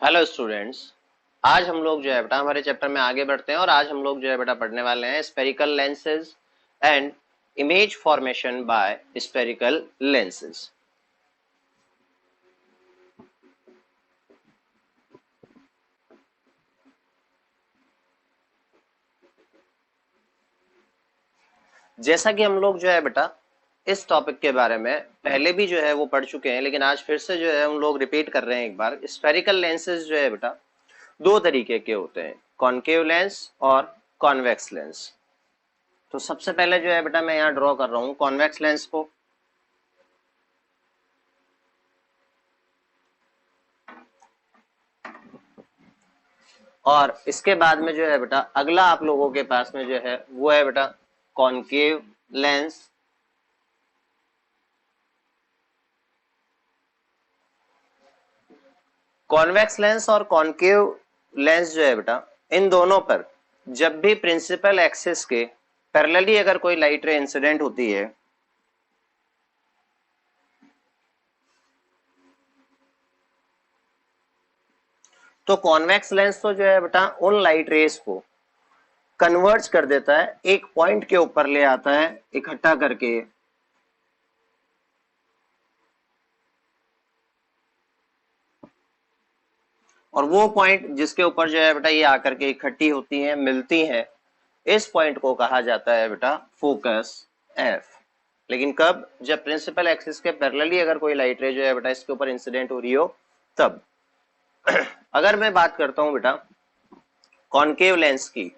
Hello students. आज हम लोग जो है बेटा हमारे चैप्टर में आगे बढ़ते हैं और आज हम लोग जो है बेटा पढ़ने वाले हैं spherical lenses and image formation by spherical lenses. जैसा कि हम लोग जो है बेटा इस टॉपिक के बारे में पहले भी जो है वो पढ़ चुके हैं, लेकिन आज फिर से जो है हम लोग रिपीट कर रहे हैं एक बार। स्फेरिकल लेंसेज जो है बेटा दो तरीके के होते हैं, कॉनकेव लेंस और कॉन्वेक्स लेंस। तो सबसे पहले जो है बेटा मैं यहाँ ड्रॉ कर रहा हूँ कॉन्वेक्स लेंस को। और इसके बाद में जो है बेटा अगला आप लोगों के पास में जो है वो है बेटा कॉनकेव लेंस। कॉन्वेक्स लेंस और कॉनकेव लेंस जो है बेटा इन दोनों पर जब भी प्रिंसिपल एक्सिस के पैरेलली अगर कोई लाइट रे इंसिडेंट होती है तो कॉन्वेक्स लेंस तो जो है बेटा उन लाइट रेस को कन्वर्ज कर देता है, एक पॉइंट के ऊपर ले आता है इकट्ठा करके, और वो पॉइंट जिसके ऊपर जो है बेटा ये आकर के इकट्ठी होती हैं, मिलती हैं, इस पॉइंट को कहा जाता है बेटा फोकस एफ। लेकिन कब? जब प्रिंसिपल एक्सिस के पैरेलली अगर कोई लाइट रे जो है बेटा इसके ऊपर इंसिडेंट हो रही हो तब। अगर मैं बात करता हूं बेटा कॉनकेव लेंस की,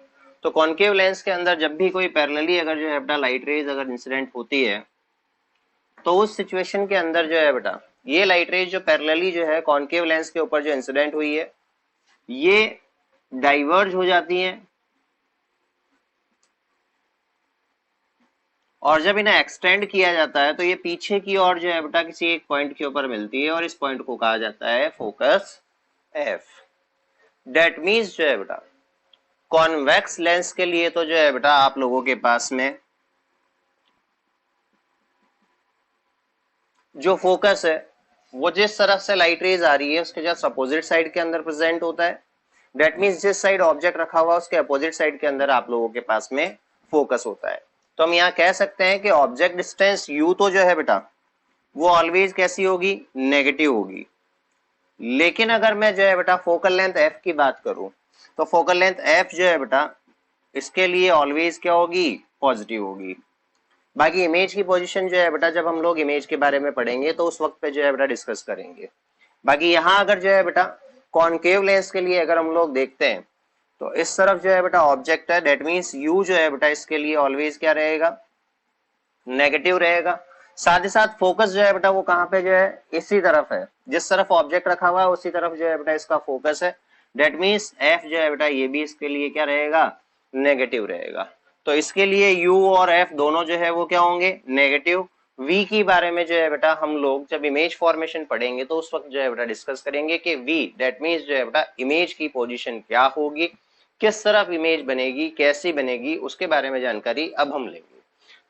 तो कॉनकेव लेंस के अंदर जब भी कोई पैरेलली अगर जो है बेटा लाइट रेज अगर इंसिडेंट होती है तो उस सिचुएशन के अंदर जो है बेटा ये लाइट रेज जो पैरेलली जो है कॉनकेव लेंस के ऊपर जो इंसिडेंट हुई है ये डाइवर्ज हो जाती हैं, और जब इन्हें एक्सटेंड किया जाता है तो ये पीछे की ओर जो है बेटा किसी एक पॉइंट के ऊपर मिलती है और इस पॉइंट को कहा जाता है फोकस एफ। डेट मीन्स जो है बेटा कॉन्वेक्स लेंस के लिए तो जो है बेटा आप लोगों के पास में जो फोकस है वो जिस तरफ से लाइट रेज आ रही है उसके जस्ट अपोजिट साइड के अंदर प्रेजेंट होता है। डेट मीन्स जिस साइड ऑब्जेक्ट रखा हुआ उसके अपोजिट साइड के अंदर आप लोगों के पास में फोकस होता है। तो हम यहाँ कह सकते हैं कि ऑब्जेक्ट डिस्टेंस u तो जो है बेटा वो ऑलवेज कैसी होगी? नेगेटिव होगी। लेकिन अगर मैं जो है बेटा फोकल लेंथ f की बात करूं तो फोकल लेंथ f जो है बेटा इसके लिए ऑलवेज क्या होगी? पॉजिटिव होगी। बाकी इमेज की पोजीशन जो है बेटा जब हम लोग इमेज के बारे में पढ़ेंगे तो उस वक्त पे जो है बेटा डिस्कस करेंगे। बाकी यहाँ अगर जो है बेटा कॉनकेव लेंस के लिए अगर हम लोग देखते हैं तो इस तरफ जो है बेटा ऑब्जेक्ट है, डेट मीन्स u जो है बेटा इसके लिए ऑलवेज क्या रहेगा? नेगेटिव रहेगा। साथ ही साथ फोकस जो है बेटा वो कहाँ पे जो है? इसी तरफ है, जिस तरफ ऑब्जेक्ट रखा हुआ है उसी तरफ जो है बेटा इसका फोकस है। डेट मीन्स f जो है बेटा ये भी इसके लिए क्या रहेगा? नेगेटिव रहेगा। तो इसके लिए u और f दोनों जो है वो क्या होंगे? नेगेटिव। v की बारे में जो है बेटा हम लोग जब इमेज फॉर्मेशन पढ़ेंगे तो उस वक्त जो है बेटा डिस्कस करेंगे कि v डेट मीन्स जो है बेटा इमेज की पोजीशन क्या होगी, किस तरफ इमेज बनेगी, कैसी बनेगी, उसके बारे में जानकारी अब हम लेंगे।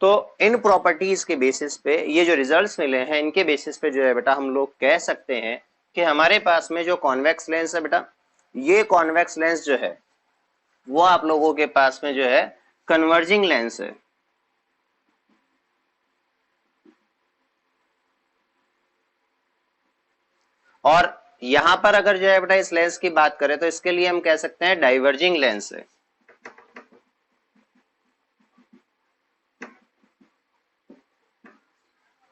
तो इन प्रॉपर्टीज के बेसिस पे ये जो रिजल्ट्स मिले हैं इनके बेसिस पे जो है बेटा हम लोग कह सकते हैं कि हमारे पास में जो कॉन्वेक्स लेंस है बेटा ये कॉन्वेक्स लेंस जो है वो आप लोगों के पास में जो है कन्वर्जिंग लेंस है। और यहां पर अगर जो है बेटा इस लेंस की बात करें तो इसके लिए हम कह सकते हैं डाइवर्जिंग लेंस है।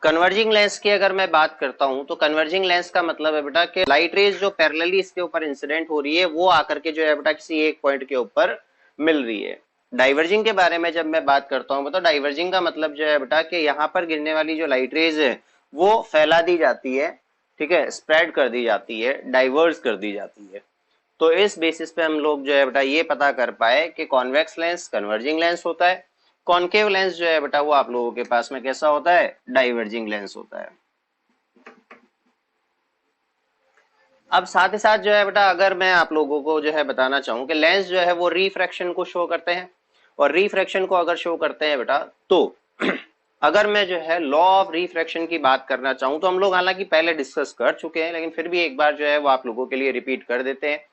कन्वर्जिंग लेंस की अगर मैं बात करता हूं तो कन्वर्जिंग लेंस का मतलब है बेटा कि लाइट रेज जो पैरेलली इसके ऊपर इंसिडेंट हो रही है वो आकर के जो है बेटा किसी एक पॉइंट के ऊपर मिल रही है। डाइवर्जिंग के बारे में जब मैं बात करता हूं तो डाइवर्जिंग का मतलब जो है बेटा कि यहाँ पर गिरने वाली जो लाइट रेज है वो फैला दी जाती है, ठीक है, स्प्रेड कर दी जाती है, डाइवर्स कर दी जाती है। तो इस बेसिस पे हम लोग जो है बेटा ये पता कर पाए कि कॉन्वेक्स लेंस कन्वर्जिंग लेंस होता है, कॉनकेव लेंस जो है बेटा वो आप लोगों के पास में कैसा होता है? डाइवर्जिंग लेंस होता है। अब साथ ही साथ जो है बेटा अगर मैं आप लोगों को जो है बताना चाहूं कि लेंस जो है वो रिफ्रैक्शन को शो करते हैं, और रिफ्रैक्शन को अगर शो करते हैं बेटा तो अगर मैं जो है लॉ ऑफ रिफ्रैक्शन की बात करना चाहूं तो हम लोग हालांकि पहले डिस्कस कर चुके हैं, लेकिन फिर भी एक बार जो है वो आप लोगों के लिए रिपीट कर देते हैं।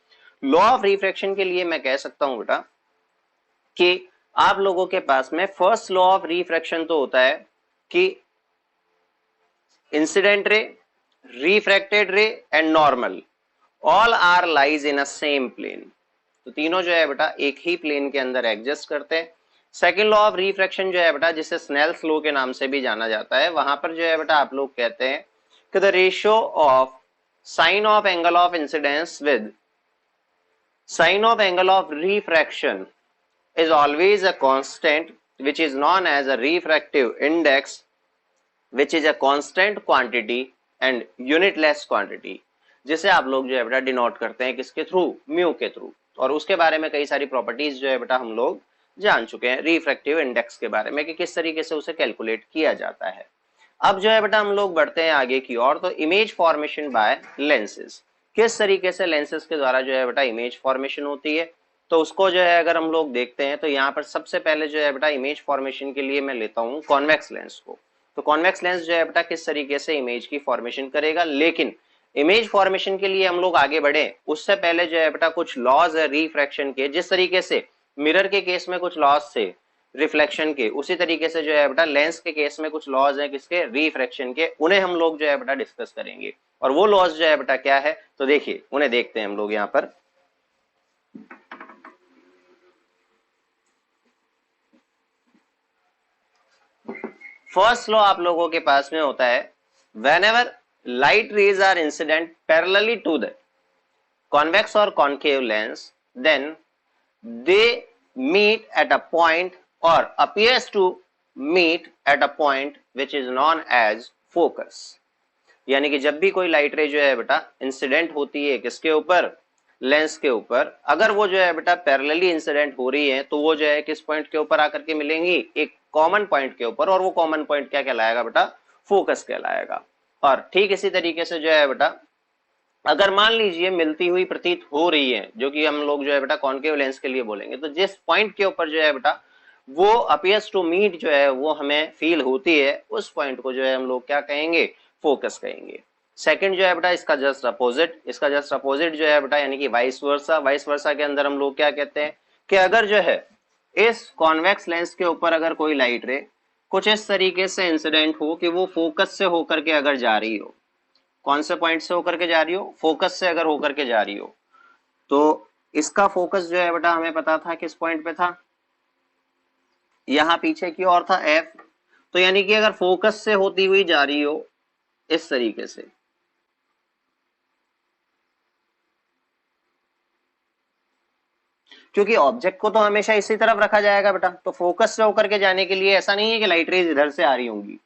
लॉ ऑफ रिफ्रैक्शन के लिए मैं कह सकता हूं बेटा कि आप लोगों के पास में फर्स्ट लॉ ऑफ रिफ्रैक्शन तो होता है कि incident ray, refracted ray and normal all are lies in a same plane. तो तीनों जो है बेटा एक ही प्लेन के अंदर एग्जिस्ट करते हैं। सेकेंड लॉ ऑफ रिफ्रैक्शन जो है बेटा, जिसे स्नेल्स लॉ के नाम से भी जाना जाता है, वहां पर जो है बेटा आप लोग कहते हैं कि the ratio of sine of angle of incidence with sine of angle of refraction is always a constant which is known as a refractive index, which is a constant quantity and unitless quantity, जिसे आप लोग जो है बेटा denote करते हैं किसके through, mu के थ्रू। और उसके बारे में कई सारी प्रॉपर्टीज जो है बेटा हम लोग जान चुके हैं रिफ्रैक्टिव इंडेक्स के बारे में कि किस तरीके से उसे कैलकुलेट किया जाता है। अब जो है बेटा हम लोग बढ़ते हैं आगे की ओर, तो इमेज फॉर्मेशन बाय लेंसेज, किस तरीके से लेंसेज के द्वारा जो है बेटा इमेज फॉर्मेशन होती है, तो उसको जो है अगर हम लोग देखते हैं तो यहाँ पर सबसे पहले जो है बेटा इमेज फॉर्मेशन के लिए मैं लेता हूँ कॉन्वेक्स लेंस को। तो कॉन्वेक्स लेंस जो है बेटा किस तरीके से इमेज की फॉर्मेशन करेगा, लेकिन इमेज फॉर्मेशन के लिए हम लोग आगे बढ़े उससे पहले जो है बेटा कुछ लॉज है रिफ्रैक्शन के, जिस तरीके से मिरर के केस में कुछ लॉज थे रिफ्लेक्शन के, उसी तरीके से जो है बेटा लेंस के केस में कुछ लॉज हैं किसके, रिफ्रैक्शन के, उन्हें हम लोग जो है बेटा डिस्कस करेंगे। और वो लॉज जो है बेटा क्या है, तो देखिए उन्हें देखते हैं हम लोग यहाँ पर। फर्स्ट लॉ आप लोगों के पास में होता है, whenever light rays are incident parallelly to the convex or concave lens, then they meet at a point or appears to meet at a point which is known as focus। यानी कि जब भी कोई लाइट रे जो है बेटा incident होती है किसके ऊपर, लेंस के ऊपर, अगर वो जो है बेटा पैरेलली इंसिडेंट हो रही है तो वो जो है किस पॉइंट के ऊपर आकर के मिलेंगी, एक कॉमन पॉइंट के ऊपर, और वो कॉमन पॉइंट क्या कहलाएगा बेटा, फोकस कहलाएगा। और ठीक इसी तरीके से जो है बेटा अगर मान लीजिए मिलती हुई प्रतीत हो रही है, जो कि हम लोग जो है बेटा कॉन्केव लेंस के लिए बोलेंगे, तो जिस पॉइंट के ऊपर जो है बेटा वो अपीयर्स टू मीट जो है वो हमें फील होती है, उस पॉइंट को जो है हम लोग क्या कहेंगे, फोकस कहेंगे। सेकंड जो है बेटा इसका जस्ट अपोजिट जो है बेटा यानी कि वाइस वर्सा के अंदर हम लोग क्या कहते हैं कि अगर जो है इस कॉन्वेक्स लेंस के ऊपर अगर कोई लाइट रे कुछ इस तरीके से इंसिडेंट हो कि वो फोकस से होकर के अगर जा रही हो, कौन से पॉइंट से होकर के जा रही हो, फोकस से अगर होकर के जा रही हो, तो इसका फोकस जो है बेटा हमें पता था किस पॉइंट पे था, यहां पीछे की ओर था एफ। तो यानी कि अगर फोकस से होती हुई जा रही हो इस तरीके से, क्योंकि ऑब्जेक्ट को तो हमेशा इसी तरफ रखा जाएगा बेटा, तो फोकस से होकर के जाने के लिए ऐसा नहीं है कि लाइट रेज इधर से आ रही होंगी,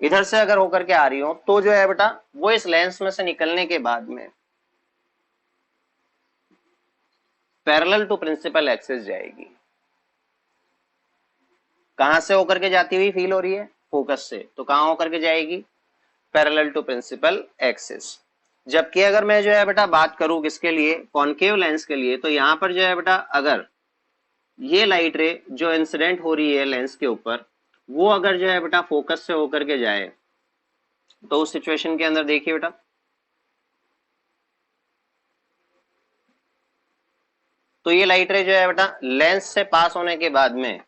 इधर से अगर होकर के आ रही हो तो जो है बेटा वो इस लेंस में से निकलने के बाद में पैरेलल टू प्रिंसिपल एक्सिस जाएगी। कहां से होकर के जाती हुई फील हो रही है, फोकस से, तो कहां होकर के जाएगी, पैरेलल टू प्रिंसिपल एक्सिस। जबकि अगर मैं जो है बेटा बात करूं किसके लिए, कॉन्केव लेंस के लिए, तो यहां पर जो है बेटा अगर ये लाइट रे जो इंसिडेंट हो रही है लेंस के ऊपर, वो अगर जो है बेटा फोकस से होकर के जाए, तो उस सिचुएशन के अंदर देखिए बेटा तो ये लाइट रे जो है बेटा लेंस से पास होने के बाद में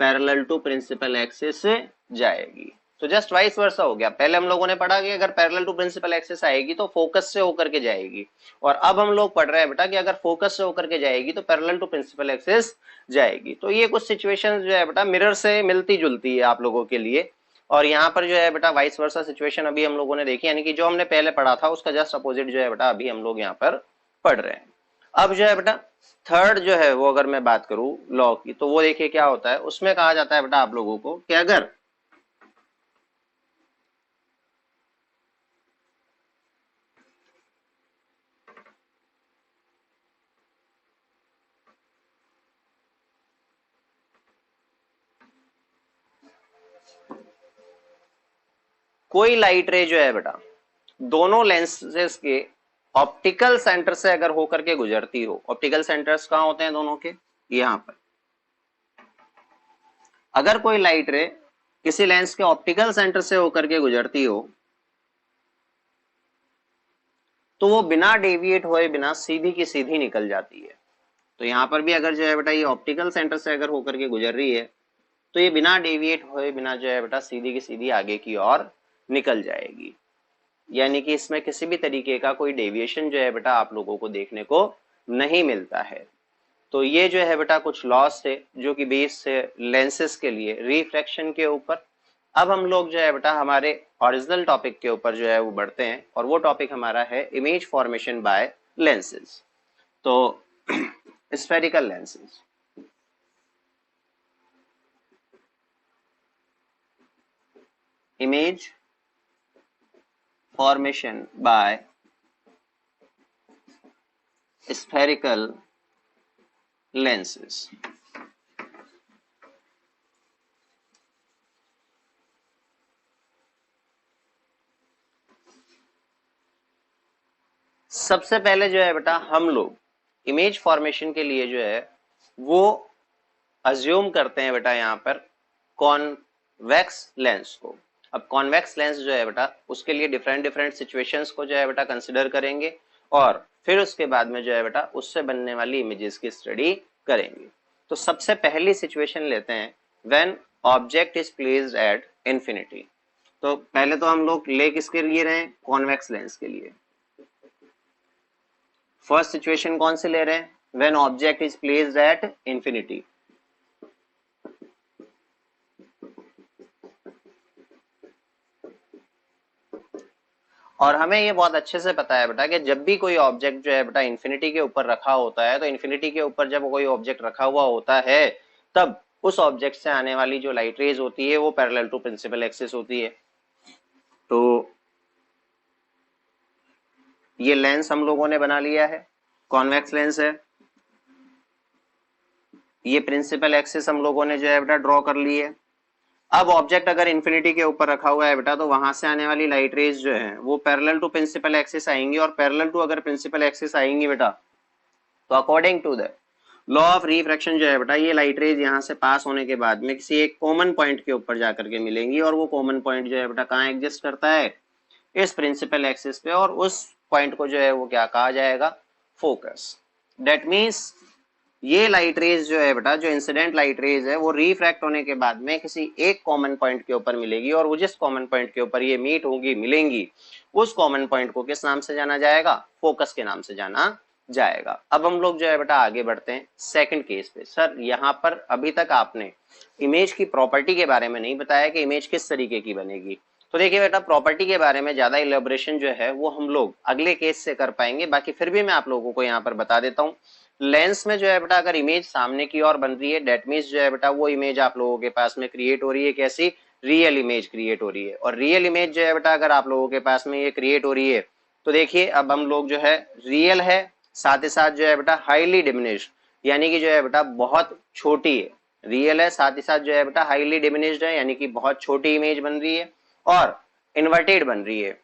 पैरेलल टू प्रिंसिपल एक्सिस से जाएगी। तो जस्ट वाइस वर्सा हो गया। पहले हम लोगों ने पढ़ा कि अगर पैरेलल टू प्रिंसिपल एक्सिस आएगी तो फोकस से होकर के जाएगी, और अब हम लोग पढ़ रहे हैं बेटा कि अगर फोकस से होकर के जाएगी तो पैरेलल टू प्रिंसिपल एक्सिस जाएगी। तो ये कुछ सिचुएशंस जो है बेटा मिरर से मिलती जुलती है आप लोगों के लिए, और यहाँ पर जो है बेटा वाइस वर्सा सिचुएशन अभी हम लोगों ने देखी, यानी कि जो हमने पहले पढ़ा था उसका जस्ट अपोजिट जो है बेटा अभी हम लोग यहाँ पर पढ़ रहे हैं। अब जो है बेटा थर्ड जो है वो अगर मैं बात करूं लॉ की, तो वो देखिए क्या होता है, उसमें कहा जाता है बेटा आप लोगों को कि अगर कोई लाइट रे जो है बेटा दोनों लेंसेज के ऑप्टिकल सेंटर से अगर होकर के गुजरती हो, ऑप्टिकल सेंटर्स कहां होते हैं दोनों के, यहां पर, अगर कोई लाइट रे किसी लेंस के ऑप्टिकल सेंटर से होकर के गुजरती हो तो वो बिना डेविएट हुए, बिना सीधी की सीधी निकल जाती है। तो यहाँ पर भी अगर जो है बेटा ये ऑप्टिकल सेंटर से अगर होकर के गुजर रही है तो ये बिना डेविएट हुए, बिना जो है बेटा सीधी की सीधी आगे की ओर निकल जाएगी। यानी कि इसमें किसी भी तरीके का कोई डेविएशन जो है बेटा आप लोगों को देखने को नहीं मिलता है। तो ये जो है बेटा कुछ लॉस थे जो कि बेस से लेंसेज के लिए रिफ्रैक्शन के ऊपर। अब हम लोग जो है बेटा हमारे ओरिजिनल टॉपिक के ऊपर जो है वो बढ़ते हैं, और वो टॉपिक हमारा है इमेज फॉर्मेशन बाय लेंसेज। तो spherical lenses, image formation by spherical lenses। सबसे पहले जो है बेटा हम लोग इमेज फॉर्मेशन के लिए जो है वो अज्यूम करते हैं बेटा यहाँ पर कॉन्वेक्स लेंस को। अब कॉन्वेक्स लेंस जो है बेटा उसके लिए डिफरेंट डिफरेंट सिचुएशंस को जो है बेटा कंसिडर करेंगे, और फिर उसके बाद में जो है बेटा उससे बनने वाली इमेजेस की स्टडी करेंगे। तो सबसे पहली सिचुएशन लेते हैं when object is placed at infinity. तो पहले तो हम लोग ले किसके लिए रहे हैं, कॉन्वेक्स लेंस के लिए। फर्स्ट सिचुएशन कौन से ले रहे हैं, when object is placed at infinity. और हमें ये बहुत अच्छे से पता है बेटा कि जब भी कोई ऑब्जेक्ट जो है बेटा इंफिनिटी के ऊपर रखा होता है, तो इंफिनिटी के ऊपर जब कोई ऑब्जेक्ट रखा हुआ होता है तब उस ऑब्जेक्ट से आने वाली जो लाइट रेज होती है वो पैरेलल टू प्रिंसिपल एक्सिस होती है। तो ये लेंस हम लोगों ने बना लिया है, कॉन्वेक्स लेंस है। ये प्रिंसिपल एक्सिस हम लोगों ने जो है बेटा ड्रॉ कर ली है। अब ऑब्जेक्ट अगर इंफिनिटी के ऊपर रखा हुआ है बेटा तो वहां से आने वाली लाइट रेज जो है वो पैरेलल टू प्रिंसिपल एक्सिस आएंगी, और पैरेलल टू अगर प्रिंसिपल एक्सिस आएंगी बेटा तो according to the law of refraction जो है बेटा ये लाइट रेज यहाँ से पास होने के बाद में किसी एक कॉमन पॉइंट के ऊपर जाकर के मिलेंगी, और वो कॉमन पॉइंट जो है बेटा कहाँ एग्जिस्ट करता है, इस प्रिंसिपल एक्सिस पे, और उस पॉइंट को जो है वो क्या कहा जाएगा, फोकस। डेट मीन्स ये लाइट रेज जो है बेटा, जो इंसिडेंट लाइट रेज है वो रिफ्रैक्ट होने के बाद में किसी एक कॉमन पॉइंट के ऊपर मिलेगी, और वो जिस कॉमन पॉइंट के ऊपर ये मीट होंगी, मिलेंगी, उस कॉमन पॉइंट को किस नाम से जाना जाएगा, फोकस के नाम से जाना जाएगा। अब हम लोग जो है बेटा आगे बढ़ते हैं सेकंड केस पे। सर यहाँ पर अभी तक आपने इमेज की प्रॉपर्टी के बारे में नहीं बताया कि इमेज किस तरीके की बनेगी। तो देखिए बेटा प्रॉपर्टी के बारे में ज्यादा इलेबोरेशन जो है वो हम लोग अगले केस से कर पाएंगे, बाकी फिर भी मैं आप लोगों को यहाँ पर बता देता हूँ। लेंस में जो है बेटा अगर इमेज सामने की ओर बन रही है, डेट मीन्स जो है बेटा वो इमेज आप लोगों के पास में क्रिएट हो रही है, कैसी, रियल इमेज क्रिएट हो रही है। और रियल इमेज जो है बेटा अगर आप लोगों के पास में ये क्रिएट हो रही है तो देखिए अब हम लोग जो है रियल है, साथ ही साथ जो है बेटा हाईली डिमिनिश्ड, यानी कि जो है बेटा बहुत छोटी है। रियल है, साथ ही साथ जो है बेटा हाईली डिमिनिश्ड है, यानी कि बहुत छोटी इमेज बन रही है, और इन्वर्टेड बन रही है।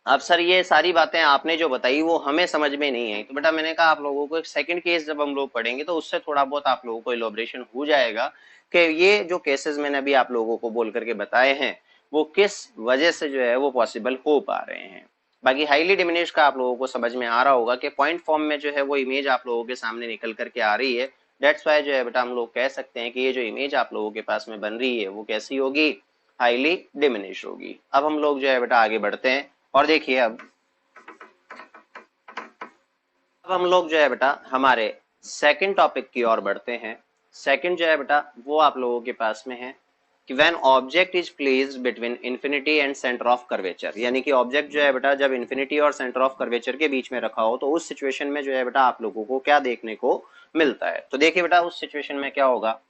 अब सर ये सारी बातें आपने जो बताई वो हमें समझ में नहीं आई, तो बेटा मैंने कहा आप लोगों को एक सेकंड केस जब हम लोग पढ़ेंगे तो उससे थोड़ा बहुत आप लोगों को इलोब्रेशन हो जाएगा कि ये जो केसेस मैंने अभी आप लोगों को बोल करके बताए हैं वो किस वजह से जो है वो पॉसिबल हो पा रहे हैं। बाकी हाईली डिमिनिश का आप लोगों को समझ में आ रहा होगा कि पॉइंट फॉर्म में जो है वो इमेज आप लोगों के सामने निकल करके आ रही है। डेट्स वाई जो है बेटा हम लोग कह सकते हैं कि ये जो इमेज आप लोगों के पास में बन रही है वो कैसी होगी, हाईली डिमिनिश होगी। अब हम लोग जो है बेटा आगे बढ़ते हैं, और देखिए अब हम लोग जो है बेटा हमारे सेकंड टॉपिक की ओर बढ़ते हैं। सेकंड जो है बेटा वो आप लोगों के पास में है कि when object is placed between infinity and centre of curvature, यानी कि ऑब्जेक्ट जो है बेटा जब इंफिनिटी और सेंटर ऑफ कर्वेचर के बीच में रखा हो तो उस सिचुएशन में जो है बेटा आप लोगों को क्या देखने को मिलता है। तो देखिए बेटा उस सिचुएशन में क्या होगा,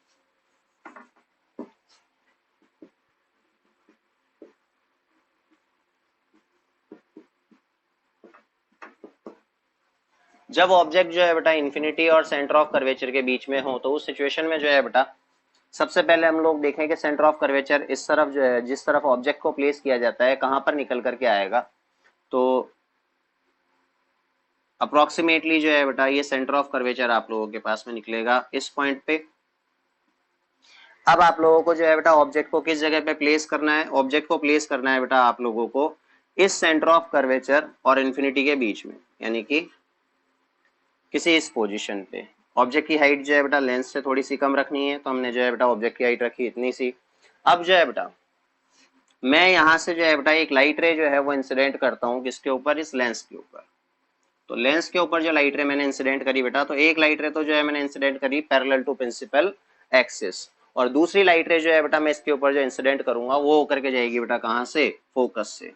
जब ऑब्जेक्ट जो है बेटा इंफिनिटी और सेंटर ऑफ कर्वेचर के बीच में हो तो उस सिचुएशन में जो है बेटा सबसे पहले हम लोग देखें कि सेंटर ऑफ कर्वेचर इस तरफ जो है, जिस तरफ ऑब्जेक्ट को प्लेस किया जाता है कहां पर निकल करके आएगा, तो अप्रोक्सीमेटली जो है बेटा ये सेंटर ऑफ कर्वेचर आप लोगों के पास में निकलेगा इस पॉइंट पे। अब आप लोगों को जो है बेटा ऑब्जेक्ट को किस जगह पे प्लेस करना है, ऑब्जेक्ट को प्लेस करना है बेटा आप लोगों को इस सेंटर ऑफ कर्वेचर और इन्फिनिटी के बीच में, यानी कि किसी इस पोजीशन पे। ऑब्जेक्ट की हाइट जो है बेटा लेंस से थोड़ी सी कम रखनी है, तो हमने जो है बेटा ऑब्जेक्ट की हाइट रखी इतनी सी। अब जो है बेटा मैं यहाँ से जो है बेटा एक लाइट रे जो है वो इंसिडेंट करता हूँ किसके ऊपर, इस लेंस के ऊपर। तो लेंस के ऊपर जो लाइट रे मैंने इंसिडेंट करी बेटा, तो एक लाइट रे तो जो है मैंने इंसिडेंट करी पैरेलल टू प्रिंसिपल एक्सिस, और दूसरी लाइट रे जो है बेटा मैं इसके ऊपर जो इंसिडेंट करूंगा वो होकर के जाएगी बेटा कहां से, फोकस से।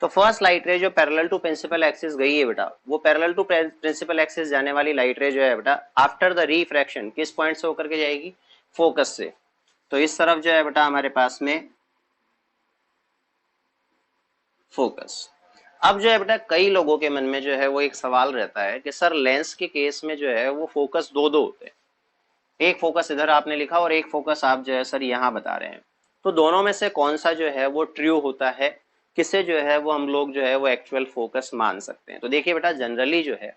तो फर्स्ट लाइट रे जो पैरेलल टू प्रिंसिपल एक्सिस गई है बेटा, वो पैरेलल टू प्रिंसिपल एक्सिस जाने वाली लाइट रे जो है बेटा आफ्टर द रिफ्रैक्शन किस पॉइंट से होकर के जाएगी, फोकस से। तो इस तरफ जो है बेटा हमारे पास में फोकस। अब जो है बेटा कई लोगों के मन में जो है वो एक सवाल रहता है कि सर लेंस के केस में जो है वो फोकस दो दो होते हैं, एक फोकस इधर आपने लिखा और एक फोकस आप जो है सर यहाँ बता रहे हैं। तो दोनों में से कौन सा जो है वो ट्रू होता है, किसे जो है वो हम लोग जो है वो एक्चुअल फोकस मान सकते हैं। तो देखिए बेटा जनरली जो है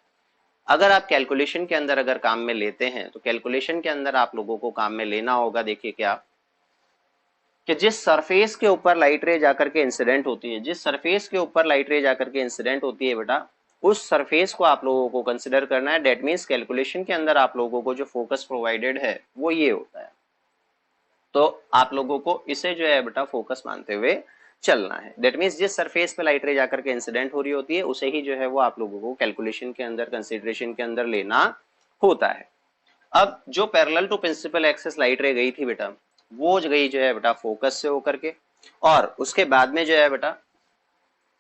अगर आप कैलकुलेशन के अंदर अगर काम में लेते हैं, तो कैलकुलेशन के अंदर आप लोगों को काम में लेना होगा, देखिए क्या कि जिस सरफेस के ऊपर लाइट रे जाकर के इंसिडेंट होती है, जिस सरफेस के ऊपर लाइट रे जाकर के इंसिडेंट होती है बेटा, उस सरफेस को आप लोगों को कंसिडर करना है। डेट मीन्स कैलकुलेशन के अंदर आप लोगों को जो फोकस प्रोवाइडेड है वो ये होता है। तो आप लोगों को इसे जो है बेटा फोकस मानते हुए चलना है। डेट मीन्स जिस सरफेस पे लाइट रे जाकर के इंसिडेंट हो रही होती है उसे ही जो है वो आप लोगों को कैलकुलेशन के अंदर, कंसिडरेशन के अंदर लेना होता है। अब जो parallel to principal axis light ray गई थी बेटा, वो गई जो है बेटा फोकस से होकर के, और उसके बाद में जो है बेटा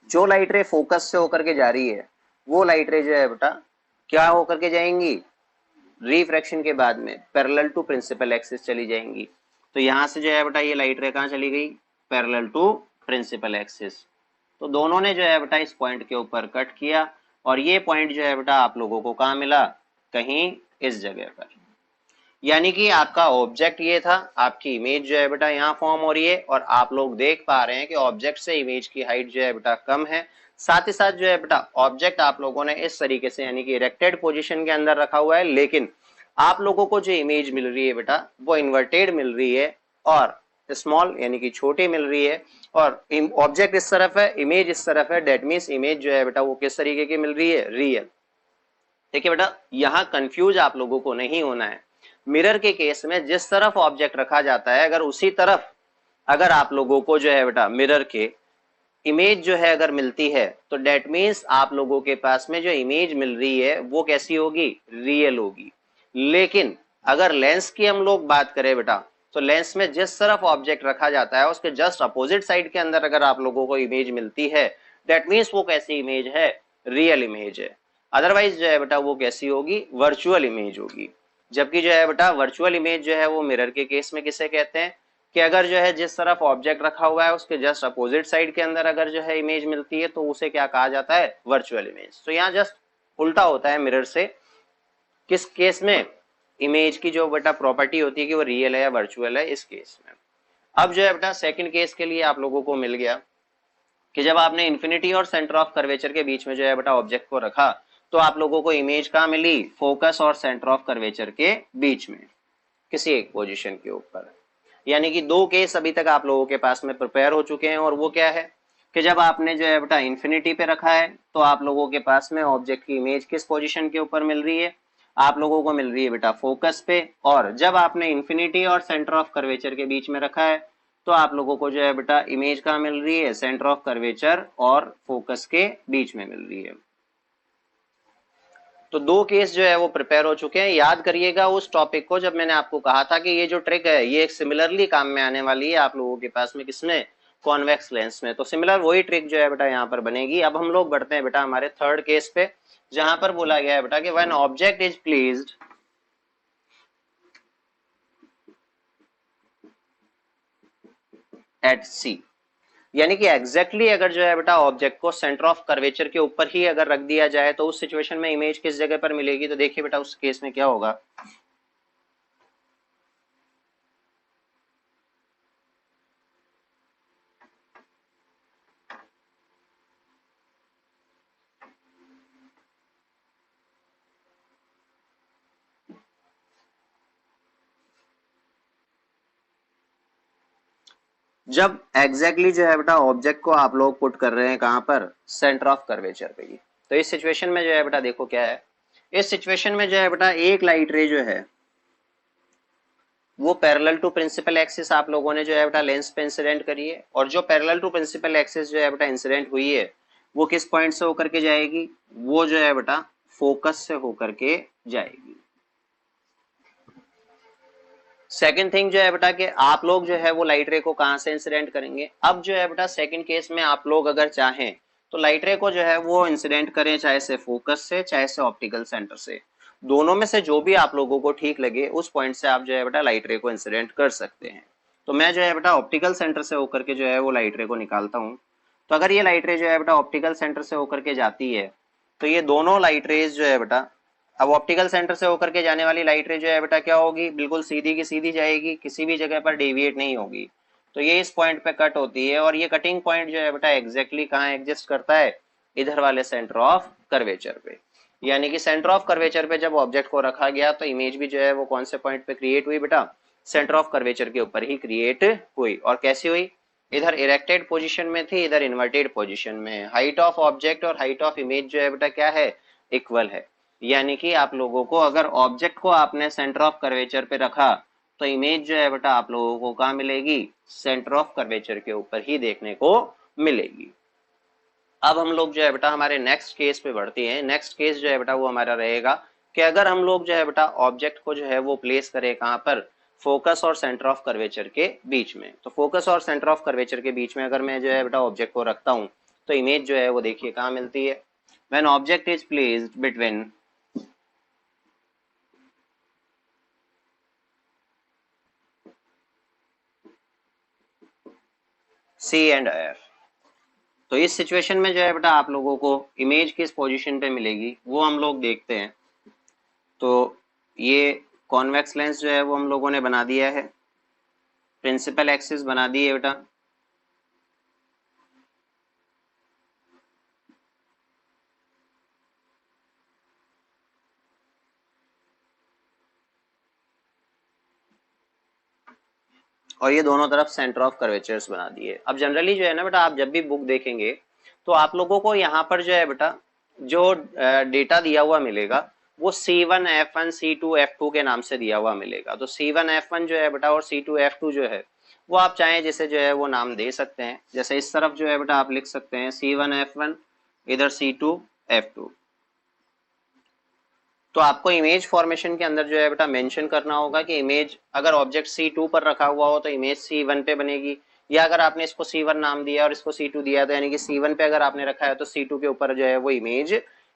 जो लाइट रे फोकस से होकर के जा रही है वो लाइट रे जो है बेटा क्या होकर के जाएंगी, रिफ्रैक्शन के बाद में पैरेलल टू प्रिंसिपल एक्सिस चली जाएंगी। तो यहां से जो है बेटा ये लाइट रे कहां चली गई, पैरेलल टू प्रिंसिपल एक्सिस। तो दोनों ने जो है बेटा इस पॉइंट के ऊपर कट किया, और ये पॉइंट जो है बेटा आप लोगों को कहां मिला, कहीं इस जगह पर। यानी कि आपका ऑब्जेक्ट ये था, आपकी इमेज जो है बेटा यहाँ फॉर्म हो रही है, और आप लोग देख पा रहे हैं कि ऑब्जेक्ट से इमेज की हाइट जो है बेटा कम है। साथ ही साथ जो है बेटा ऑब्जेक्ट आप लोगों ने इस तरीके से यानी कि इरेक्टेड पोजीशन के अंदर रखा हुआ है, लेकिन आप लोगों को जो इमेज मिल रही है बेटा वो इन्वर्टेड मिल रही है, और स्मॉल यानी कि छोटी मिल रही है, और ऑब्जेक्ट इस तरफ है, इमेज इस तरफ है। डेट मीन्स इमेज जो है बेटा वो किस तरीके की मिल रही है, रियल। देखिए बेटा यहाँ कंफ्यूज आप लोगों को नहीं होना है। मिरर के केस में जिस तरफ ऑब्जेक्ट रखा जाता है, अगर उसी तरफ अगर आप लोगों को जो है बेटा मिरर के इमेज जो है अगर मिलती है, तो डेट मीन्स आप लोगों के पास में जो इमेज मिल रही है वो कैसी होगी, रियल होगी। लेकिन अगर लेंस की हम लोग बात करें बेटा, तो लेंस में जिस तरफ ऑब्जेक्ट रखा जाता है उसके जस्ट अपोजिट साइड के अंदर अगर आप लोगों को इमेज मिलती है, डेट मीन्स वो कैसी इमेज है, रियल इमेज है। अदरवाइज जो है बेटा वो कैसी होगी, वर्चुअल इमेज होगी। जबकि जो है बेटा वर्चुअल इमेज जो है वो मिरर के केस में किसे कहते हैं, कि अगर जो है जिस तरफ ऑब्जेक्ट रखा हुआ है उसके जस्ट अपोजिट साइड के अंदर अगर जो है इमेज मिलती है तो उसे क्या कहा जाता है, वर्चुअल इमेज। तो यहाँ जस्ट उल्टा होता है मिरर से, किस केस में, इमेज की जो बेटा प्रॉपर्टी होती है कि वो रियल है या वर्चुअल है, इस केस में। अब जो है बेटा सेकंड केस के लिए आप लोगों को मिल गया कि जब आपने इन्फिनिटी और सेंटर ऑफ कर्वेचर के बीच में जो है बेटा ऑब्जेक्ट को रखा, तो आप लोगों को इमेज कहाँ मिली, फोकस और सेंटर ऑफ कर्वेचर के बीच में किसी एक पोजीशन के ऊपर। यानी कि दो केस अभी तक आप लोगों के पास में प्रिपेयर हो चुके हैं, और वो क्या है कि जब आपने जो है बेटा इन्फिनिटी पे रखा है तो आप लोगों के पास में ऑब्जेक्ट की इमेज किस पोजीशन के ऊपर मिल रही है, आप लोगों को मिल रही है बेटा फोकस पे। और जब आपने इन्फिनिटी और सेंटर ऑफ कर्वेचर के बीच में रखा है तो आप लोगों को जो है बेटा इमेज कहाँ मिल रही है, सेंटर ऑफ कर्वेचर और फोकस के बीच में मिल रही है। तो दो केस जो है वो प्रिपेयर हो चुके हैं। याद करिएगा उस टॉपिक को जब मैंने आपको कहा था कि ये जो ट्रिक है ये एक सिमिलरली काम में आने वाली है आप लोगों के पास में, किसमें, कॉन्वेक्स लेंस में। तो सिमिलर वही ट्रिक जो है बेटा यहाँ पर बनेगी। अब हम लोग बढ़ते हैं बेटा हमारे थर्ड केस पे, जहां पर बोला गया है बेटा कि when object is placed at C, यानी कि एग्जैक्टली अगर जो है बेटा ऑब्जेक्ट को सेंटर ऑफ कर्वेचर के ऊपर ही अगर रख दिया जाए तो उस सिचुएशन में इमेज किस जगह पर मिलेगी। तो देखिए बेटा उस केस में क्या होगा, जब एग्जैक्टली जो है बेटा ऑब्जेक्ट को आप लोग पुट कर रहे हैं कहां पर, सेंटर ऑफ कर्वेचर पे ही। तो इस सिचुएशन में जो है बेटा देखो क्या है, इस सिचुएशन में जो है बेटा एक लाइट रे जो है वो पैरेलल टू प्रिंसिपल एक्सिस आप लोगों ने जो है बेटा लेंस पे इंसिडेंट करी है, और जो पैरेलल टू प्रिंसिपल एक्सिस जो है बेटा इंसिडेंट हुई है वो किस पॉइंट से होकर के जाएगी, वो जो है बेटा फोकस से होकर के जाएगी। सेकंड थिंग जो है बेटा कि आप लोग जो है वो लाइट रे को कहां से इंसिडेंट करेंगे। अब जो है बेटा सेकंड केस में आप लोग अगर चाहें तो लाइट रे को जो है वो इंसिडेंट करें चाहे से फोकस से चाहे से ऑप्टिकल सेंटर से, दोनों में से जो भी आप लोगों को ठीक लगे उस पॉइंट से आप जो है बेटा लाइट रे को इंसिडेंट कर सकते हैं। तो मैं जो है बेटा ऑप्टिकल सेंटर से होकर के जो है वो लाइट रे को निकालता हूं। तो अगर ये लाइट रे जो है बेटा ऑप्टिकल सेंटर से होकर के जाती है तो ये दोनों लाइट रेज जो है बेटा, अब ऑप्टिकल सेंटर से होकर के जाने वाली लाइट रे जो है बेटा क्या होगी, बिल्कुल सीधी की सीधी जाएगी, किसी भी जगह पर डेविएट नहीं होगी। तो ये इस पॉइंट पे कट होती है, और ये कटिंग पॉइंट जो है बेटा एग्जैक्टली कहाँ एग्जिस्ट करता है, इधर वाले सेंटर ऑफ कर्वेचर पे। यानी कि सेंटर ऑफ कर्वेचर पे जब ऑब्जेक्ट को रखा गया तो इमेज भी जो है वो कौन से पॉइंट पे क्रिएट हुई बेटा, सेंटर ऑफ कर्वेचर के ऊपर ही क्रिएट हुई। और कैसी हुई, इधर इरेक्टेड पोजीशन में थी, इधर इन्वर्टेड पोजीशन में। हाइट ऑफ ऑब्जेक्ट और हाइट ऑफ इमेज जो है बेटा क्या है, इक्वल है। यानी कि आप लोगों को अगर ऑब्जेक्ट को आपने सेंटर ऑफ कर्वेचर पे रखा तो इमेज जो है बेटा आप लोगों को कहां मिलेगी, सेंटर ऑफ कर्वेचर के ऊपर ही देखने को मिलेगी। अब हम लोग जो है बेटा हमारे नेक्स्ट केस पे बढ़ते हैं। नेक्स्ट केस जो है बेटा वो हमारा रहेगा कि अगर हम लोग जो है बेटा ऑब्जेक्ट को जो है वो प्लेस करें कहां पर, फोकस और सेंटर ऑफ कर्वेचर के बीच में। तो फोकस और सेंटर ऑफ कर्वेचर के बीच में अगर मैं जो है बेटा ऑब्जेक्ट को रखता हूं तो इमेज जो है वो देखिए कहां मिलती है, when object is placed between C and F. तो इस सिचुएशन में जो है बेटा आप लोगों को इमेज किस पोजीशन पे मिलेगी वो हम लोग देखते हैं। तो ये कॉन्वेक्स लेंस जो है वो हम लोगों ने बना दिया है, प्रिंसिपल एक्सिस बना दी है बेटा, और ये दोनों तरफ सेंटर ऑफ कर्वेचर्स बना दिए। अब जनरली जो है ना बेटा आप जब भी बुक देखेंगे तो आप लोगों को यहाँ पर जो है बेटा जो डेटा दिया हुआ मिलेगा वो C1 F1 C2 F2 के नाम से दिया हुआ मिलेगा। तो C1 F1 जो है बेटा और C2 F2 जो है वो आप चाहें जिसे जो है वो नाम दे सकते हैं। जैसे इस तरफ जो है बेटा आप लिख सकते हैं C1 F1, इधर C2 F2। तो आपको इमेज फॉर्मेशन के अंदर जो है बेटा मेंशन करना होगा कि इमेज अगर ऑब्जेक्ट C2 पर रखा हुआ हो तो इमेज C1 पे बनेगी, या अगर आपने इसको C1 नाम दिया और इसको C2 दिया तो यानी कि C1 पे अगर आपने रखा है तो C2 के ऊपर जो है वो इमेज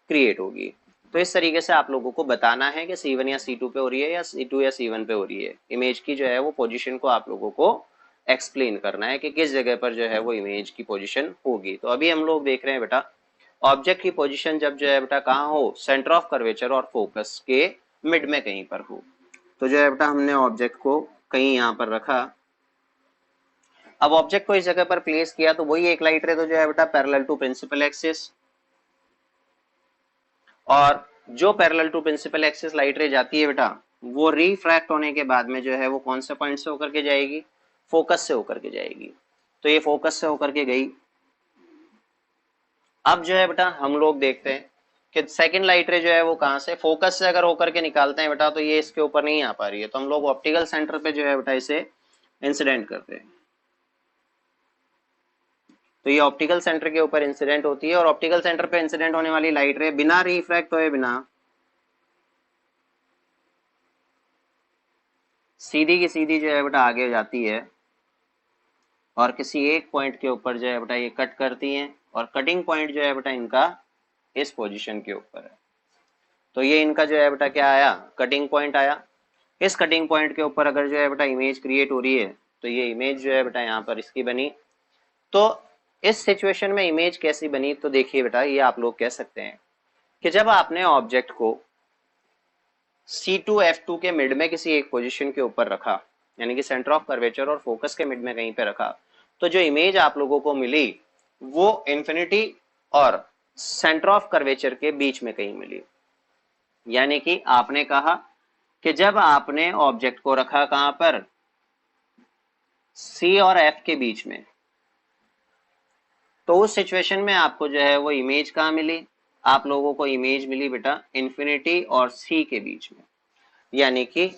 क्रिएट होगी। तो इस तरीके से आप लोगों को बताना है कि C1 या C2 पे हो रही है या C2 या C1 पे हो रही है। इमेज की जो है वो पोजीशन को आप लोगों को एक्सप्लेन करना है कि किस जगह पर जो है वो इमेज की पोजीशन होगी। तो अभी हम लोग देख रहे हैं बेटा ऑब्जेक्ट की पोजीशन जब जो है बेटा कहाँ हो, सेंटर ऑफ कर्वेचर और फोकस के मिड में कहीं पर हो। तो जो है बेटा हमने ऑब्जेक्ट को कहीं यहाँ पर रखा। अब ऑब्जेक्ट को इस जगह पर प्लेस किया तो वही एक लाइट रे तो जो है बेटा पैरेलल टू प्रिंसिपल एक्सिस, और जो parallel to principal axis light ray जाती है बेटा वो रिफ्रैक्ट होने के बाद में जो है वो कौन से पॉइंट से होकर के जाएगी, फोकस से होकर के जाएगी। तो ये फोकस से होकर के गई। अब जो है बेटा हम लोग देखते हैं कि सेकंड लाइट रे जो है वो कहां से, फोकस से अगर होकर के निकालते हैं बेटा तो ये इसके ऊपर नहीं आ पा रही है, तो हम लोग ऑप्टिकल सेंटर पे जो है बेटा इसे इंसिडेंट करते हैं। तो ये ऑप्टिकल सेंटर के ऊपर इंसिडेंट होती है, और ऑप्टिकल सेंटर पे इंसिडेंट होने वाली लाइट रे बिना रिफ्रैक्ट हुए बिना सीधी की सीधी जो है बेटा आगे जाती है, और किसी एक पॉइंट के ऊपर जो है बेटा ये कट करती हैं, और कटिंग पॉइंट जो है बेटा इनका इस पोजीशन के ऊपर है। तो ये इनका जो है बेटा क्या आया, कटिंग पॉइंट आया। इस कटिंग पॉइंट के ऊपर अगर जो है बेटा इमेज क्रिएट हो रही है तो ये इमेज जो है बेटा यहाँ पर इसकी बनी। तो इस सिचुएशन में इमेज कैसी बनी, तो देखिए बेटा ये आप लोग कह सकते हैं कि जब आपने ऑब्जेक्ट को C2 F2 के मिड में किसी एक पोजीशन के ऊपर रखा, यानी कि सेंटर ऑफ कर्वेचर और फोकस के मिड में कहीं पे रखा, तो जो इमेज आप लोगों को मिली वो इंफिनिटी और सेंटर ऑफ कर्वेचर के बीच में कहीं मिली। यानी कि आपने कहा कि जब आपने ऑब्जेक्ट को रखा कहां पर, सी और एफ के बीच में, तो उस सिचुएशन में आपको जो है वो इमेज कहाँ मिली, आप लोगों को इमेज मिली बेटा इंफिनिटी और सी के बीच में, यानी कि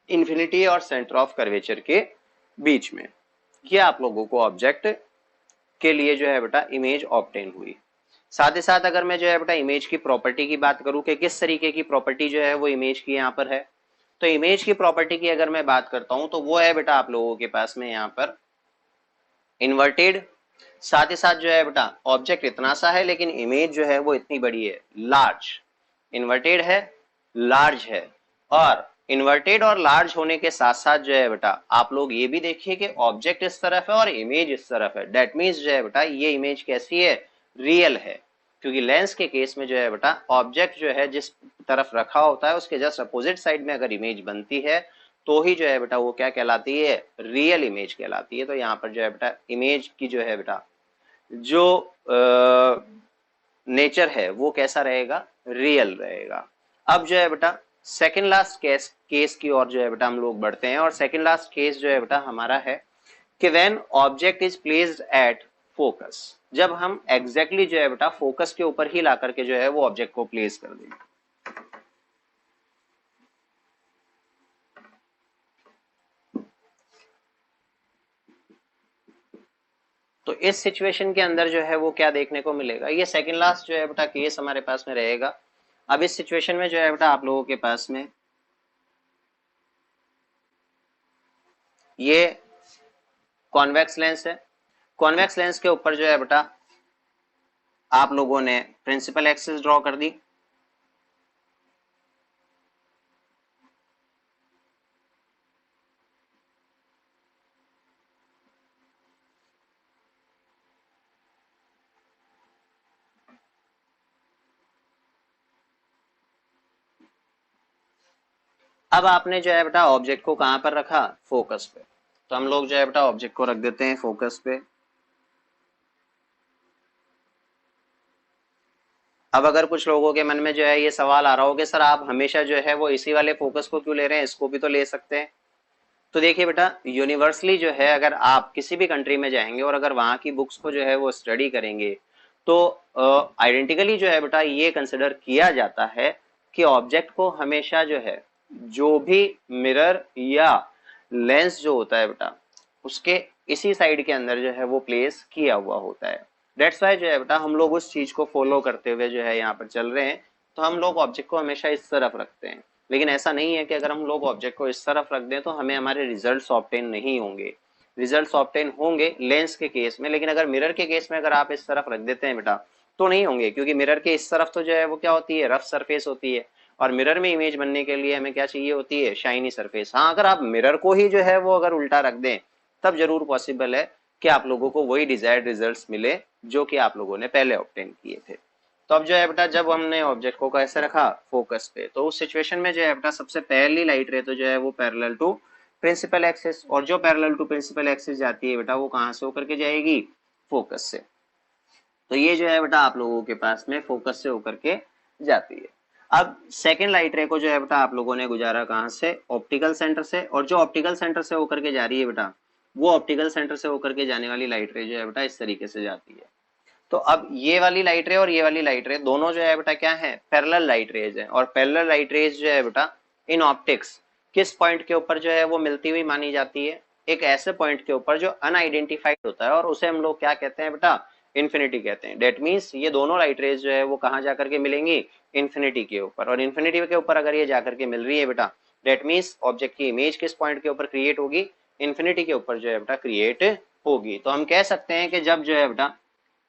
इंफिनिटी और सेंटर ऑफ कर्वेचर के बीच में। ये आप लोगों को ऑब्जेक्ट के लिए जो है बेटा इमेज ऑब्टेन हुई। साथ ही साथ अगर मैं जो है बेटा इमेज की प्रॉपर्टी की बात करूं कि किस तरीके की प्रॉपर्टी जो है वो इमेज की यहाँ पर है, तो इमेज की प्रॉपर्टी की अगर मैं बात करता हूं तो वो है बेटा आप लोगों के पास में यहाँ पर इन्वर्टेड, साथ ही साथ जो है बेटा ऑब्जेक्ट इतना सा है लेकिन इमेज जो है वो इतनी बड़ी है, लार्ज। इन्वर्टेड है, लार्ज है, और इन्वर्टेड और लार्ज होने के साथ साथ जो है बेटा आप लोग ये भी देखिए कि ऑब्जेक्ट इस तरफ है और इमेज इस तरफ है। डेट मीन्स जो है बेटा ये इमेज कैसी है, रियल है, क्योंकि लेंस के केस में जो है बेटा ऑब्जेक्ट जो है जिस तरफ रखा होता है उसके जस्ट अपोजिट साइड में अगर इमेज बनती है तो ही जो है बेटा वो क्या कहलाती है, रियल इमेज कहलाती है। तो यहाँ पर जो है बेटा इमेज की जो है बेटा जो नेचर है वो कैसा रहेगा, रियल रहेगा। अब जो है बेटा सेकंड लास्ट केस की ओर जो है बेटा हम लोग बढ़ते हैं, और सेकंड लास्ट केस जो है बेटा हमारा है कि when object is placed at focus, जब हम एग्जैक्टली जो है बेटा फोकस के ऊपर ही ला करके जो है वो ऑब्जेक्ट को प्लेस कर देंगे। तो इस सिचुएशन के अंदर जो है वो क्या देखने को मिलेगा, ये सेकंड लास्ट जो है बेटा केस हमारे पास में रहेगा। अब इस सिचुएशन में जो है बेटा आप लोगों के पास में ये कॉन्वेक्स लेंस है, कॉन्वेक्स लेंस के ऊपर जो है बेटा आप लोगों ने प्रिंसिपल एक्सिस ड्रॉ कर दी। अब आपने जो है बेटा ऑब्जेक्ट को कहां पर रखा, फोकस पे, तो हम लोग जो है बेटा ऑब्जेक्ट को रख देते हैं फोकस पे। अब अगर कुछ लोगों के मन में जो है ये सवाल आ रहा हो कि सर आप हमेशा जो है वो इसी वाले फोकस को क्यों ले रहे हैं, इसको भी तो ले सकते हैं। तो देखिए बेटा यूनिवर्सली जो है अगर आप किसी भी कंट्री में जाएंगे और अगर वहां की बुक्स को जो है वो स्टडी करेंगे तो आइडेंटिकली जो है बेटा ये कंसिडर किया जाता है कि ऑब्जेक्ट को हमेशा जो है जो भी मिरर या लेंस जो होता है बेटा उसके इसी साइड के अंदर जो है वो प्लेस किया हुआ होता है। दैट्स वाई जो है बेटा हम लोग उस चीज को फॉलो करते हुए जो है यहाँ पर चल रहे हैं, तो हम लोग ऑब्जेक्ट को हमेशा इस तरफ रखते हैं। लेकिन ऐसा नहीं है कि अगर हम लोग ऑब्जेक्ट को इस तरफ रख दें तो हमें हमारे रिजल्ट्स ऑब्टेन नहीं होंगे। रिजल्ट्स ऑब्टेन होंगे लेंस के केस में, लेकिन अगर मिरर के केस में अगर आप इस तरफ रख देते हैं बेटा तो नहीं होंगे, क्योंकि मिरर के इस तरफ तो जो है वो क्या होती है, रफ सरफेस होती है, और मिरर में इमेज बनने के लिए हमें क्या चाहिए होती है, शाइनी सरफेस। हाँ अगर आप मिरर को ही जो है वो अगर उल्टा रख दें तब जरूर पॉसिबल है कि आप लोगों को वही डिजायर्ड रिजल्ट्स मिले जो कि आप लोगों ने पहले ऑब्टेन किए थे। तो अब जो है बेटा जब हमने ऑब्जेक्ट को कैसे रखा, फोकस पे, तो उस सिचुएशन में जो है बेटा सबसे पहली लाइट रे तो जो है वो पैरेलल टू प्रिंसिपल एक्सिस, और जो पैरेलल टू प्रिंसिपल एक्सिस जाती है बेटा वो कहां से होकर के जाएगी, फोकस से। तो ये जो है बेटा आप लोगों के पास में फोकस से होकर के जाती है। अब सेकेंड लाइट रे को जो है बेटा आप लोगों ने गुजारा कहां से, ऑप्टिकल सेंटर से, और जो ऑप्टिकल सेंटर से होकर के जा रही है बेटा वो ऑप्टिकल सेंटर से होकर के जाने वाली लाइट रे जो है बेटा इस तरीके से जाती है। तो अब ये वाली लाइट रे और ये वाली लाइट रे दोनों जो है बेटा क्या है, पैरेलल लाइट रेज है, और पैरेलल लाइट रेज जो है बेटा इन ऑप्टिक्स किस पॉइंट के ऊपर जो है वो मिलती हुई मानी जाती है, एक ऐसे पॉइंट के ऊपर जो अनआइडेंटिफाइड होता है, और उसे हम लोग क्या कहते हैं बेटा, इन्फिनिटी कहते हैं। डेट मीन्स ये दोनों लाइट रेज जो है वो कहाँ जाकर के मिलेंगी, इन्फिनिटी के ऊपर, और इन्फिनिटी के ऊपर अगर ये जाकर के मिल रही है बेटा डेट मीन्स ऑब्जेक्ट की इमेज किस पॉइंट के ऊपर क्रिएट होगी, इन्फिनिटी के ऊपर जो है बेटा क्रिएट होगी। तो हम कह सकते हैं कि जब जो है बेटा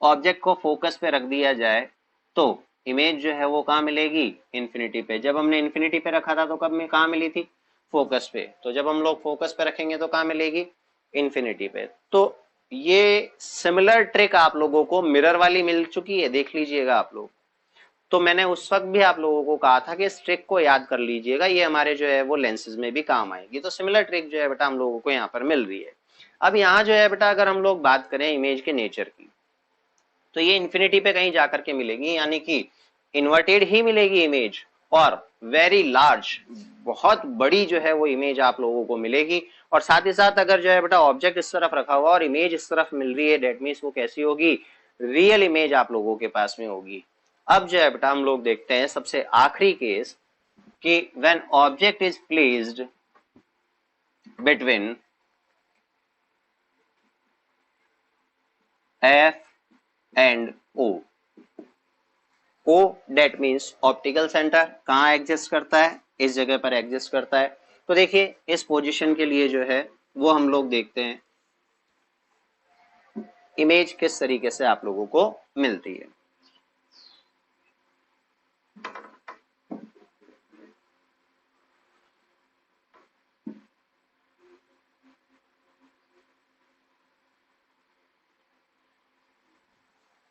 ऑब्जेक्ट को फोकस पे रख दिया जाए तो इमेज जो है वो कहाँ मिलेगी, इन्फिनिटी पे। जब हमने इन्फिनिटी पे रखा था तो कब में कहाँ मिली थी, फोकस पे। तो जब हम लोग फोकस पे रखेंगे तो कहाँ मिलेगी, इन्फिनिटी पे। तो ये सिमिलर ट्रिक आप लोगों को मिरर वाली मिल चुकी है, देख लीजिएगा आप लोग। तो मैंने उस वक्त भी आप लोगों को कहा था कि इस ट्रिक को याद कर लीजिएगा, ये हमारे जो है वो लेंसेज में भी काम आएगी। तो सिमिलर ट्रिक जो है बेटा हम लोगों को यहाँ पर मिल रही है। अब यहाँ जो है बेटा अगर हम लोग बात करें इमेज के नेचर की, तो ये इन्फिनिटी पे कहीं जाकर के मिलेगी, यानी कि इन्वर्टेड ही मिलेगी इमेज, और वेरी लार्ज, बहुत बड़ी जो है वो इमेज आप लोगों को मिलेगी। और साथ ही साथ अगर जो है बेटा ऑब्जेक्ट इस तरफ रखा हुआ और इमेज इस तरफ मिल रही है, डेट मीन्स वो कैसी होगी, रियल इमेज आप लोगों के पास में होगी। अब जो है बेटा हम लोग देखते हैं सबसे आखिरी केस कि when object is placed between F and O. O that means optical centre कहाँ एग्जिस्ट करता है, इस जगह पर एग्जिस्ट करता है। तो देखिए इस पोजीशन के लिए जो है वो हम लोग देखते हैं इमेज किस तरीके से आप लोगों को मिलती है।